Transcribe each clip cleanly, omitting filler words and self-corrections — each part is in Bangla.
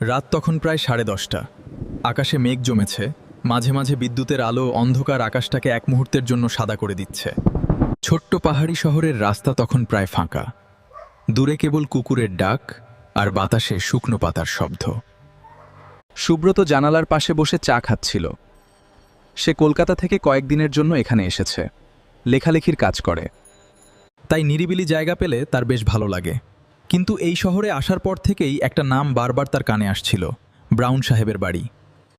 রাত তখন প্রায় 10:30। আকাশে মেঘ জমেছে, মাঝে মাঝে বিদ্যুতের আলো অন্ধকার আকাশটাকে এক মুহূর্তের জন্য সাদা করে দিচ্ছে। ছোট্ট পাহাড়ি শহরের রাস্তা তখন প্রায় ফাঁকা। দূরে কেবল কুকুরের ডাক আর বাতাসে শুকনো পাতার শব্দ। সুব্রত জানালার পাশে বসে চা খাচ্ছিল। সে কলকাতা থেকে কয়েকদিনের জন্য এখানে এসেছে, লেখালেখির কাজ করে। তাই নিরিবিলি জায়গা পেলে তার বেশ ভালো লাগে। কিন্তু এই শহরে আসার পর থেকেই একটা নাম বারবার তার কানে আসছিল, ব্রাউন সাহেবের বাড়ি।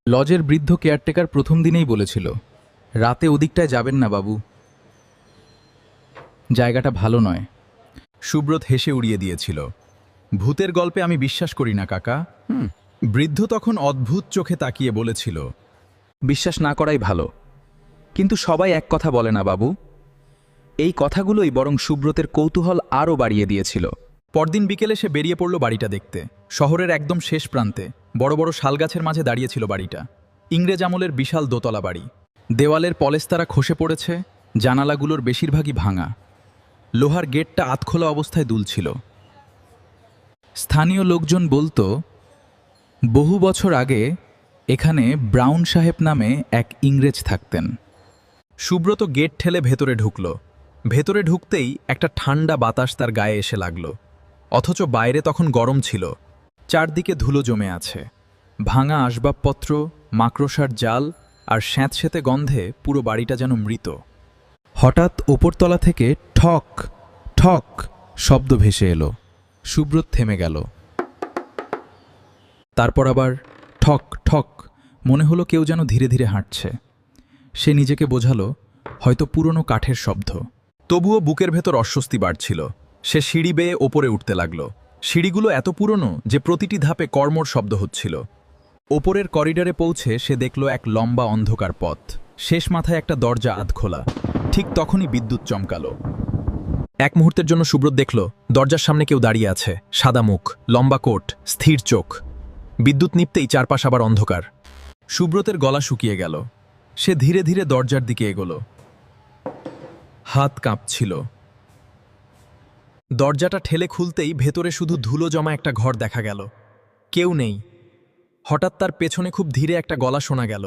লজের বৃদ্ধ কেয়ারটেকার প্রথম দিনেই বলেছিল, রাতে ওদিকটায় যাবেন না বাবু, জায়গাটা ভালো নয়। সুব্রত হেসে উড়িয়ে দিয়েছিল, ভূতের গল্পে আমি বিশ্বাস করি না কাকা। বৃদ্ধ তখন অদ্ভুত চোখে তাকিয়ে বলেছিল, বিশ্বাস না করাই ভালো, কিন্তু সবাই এক কথা বলে না বাবু। এই কথাগুলোই বরং সুব্রতের কৌতূহল আরও বাড়িয়ে দিয়েছিল। পরদিন বিকেলে সে বেরিয়ে পড়ল বাড়িটা দেখতে। শহরের একদম শেষ প্রান্তে বড় বড় শালগাছের মাঝে দাঁড়িয়েছিল বাড়িটা। ইংরেজ আমলের বিশাল দোতলা বাড়ি। দেওয়ালের পলেস্তারা খসে পড়েছে, জানালাগুলোর বেশিরভাগই ভাঙা। লোহার গেটটা আধখোলা অবস্থায় দুলছিল। স্থানীয় লোকজন বলতো, বহু বছর আগে এখানে ব্রাউন সাহেব নামে এক ইংরেজ থাকতেন। সুব্রত গেট ঠেলে ভেতরে ঢুকল। ভেতরে ঢুকতেই একটা ঠান্ডা বাতাস তার গায়ে এসে লাগল। অথচ বাইরে তখন গরম ছিল। চারদিকে ধুলো জমে আছে। ভাঙা আসবাবপত্র, মাকড়সার জাল আর স্যাঁতস্যাঁতে গন্ধে পুরো বাড়িটা যেন মৃত। হঠাৎ ওপরতলা থেকে ঠক ঠক শব্দ ভেসে এলো। সুব্রত থেমে গেল। তারপর আবার ঠক ঠক, মনে হলো কেউ যেন ধীরে ধীরে হাঁটছে। সে নিজেকে বোঝালো, হয়তো পুরনো কাঠের শব্দ। তবুও বুকের ভেতর অস্বস্তি বাড়ছিল। সে সিঁড়ি বেয়ে ওপরে উঠতে লাগল। সিঁড়িগুলো এত পুরনো যে প্রতিটি ধাপে কর্মর শব্দ হচ্ছিল। ওপরের করিডরে পৌঁছে সে দেখল এক লম্বা অন্ধকার পথ। শেষ মাথায় একটা দরজা আধখোলা। ঠিক তখনই বিদ্যুৎ চমকালো। এক মুহূর্তের জন্য সুব্রত দেখল দরজার সামনে কেউ দাঁড়িয়ে আছে, সাদা মুখ, লম্বা কোট, স্থির চোখ। বিদ্যুৎ নিপতেই চারপাশ আবার অন্ধকার। সুব্রতের গলা শুকিয়ে গেল। সে ধীরে ধীরে দরজার দিকে এগোলো। হাত কাঁপছিল। দরজাটা ঠেলে খুলতেই ভেতরে শুধু ধুলো জমা একটা ঘর দেখা গেল। কেউ নেই। হঠাৎ তার পেছনে খুব ধীরে একটা গলা শোনা গেল,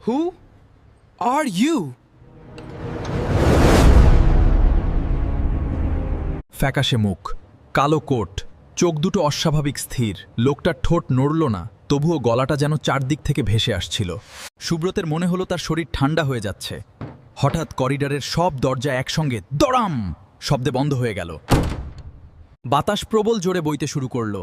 Who are you? ফ্যাকাশে মুখ, কালো কোট, চোখ দুটো অস্বাভাবিক স্থির। লোকটার ঠোঁট নড়ল না, তবুও গলাটা যেন চারদিক থেকে ভেসে আসছিল। সুব্রতের মনে হলো তার শরীর ঠান্ডা হয়ে যাচ্ছে। হঠাৎ করিডরের সব দরজা একসঙ্গে দড়াম শব্দে বন্ধ হয়ে গেল। বাতাস প্রবল জোরে বইতে শুরু করল।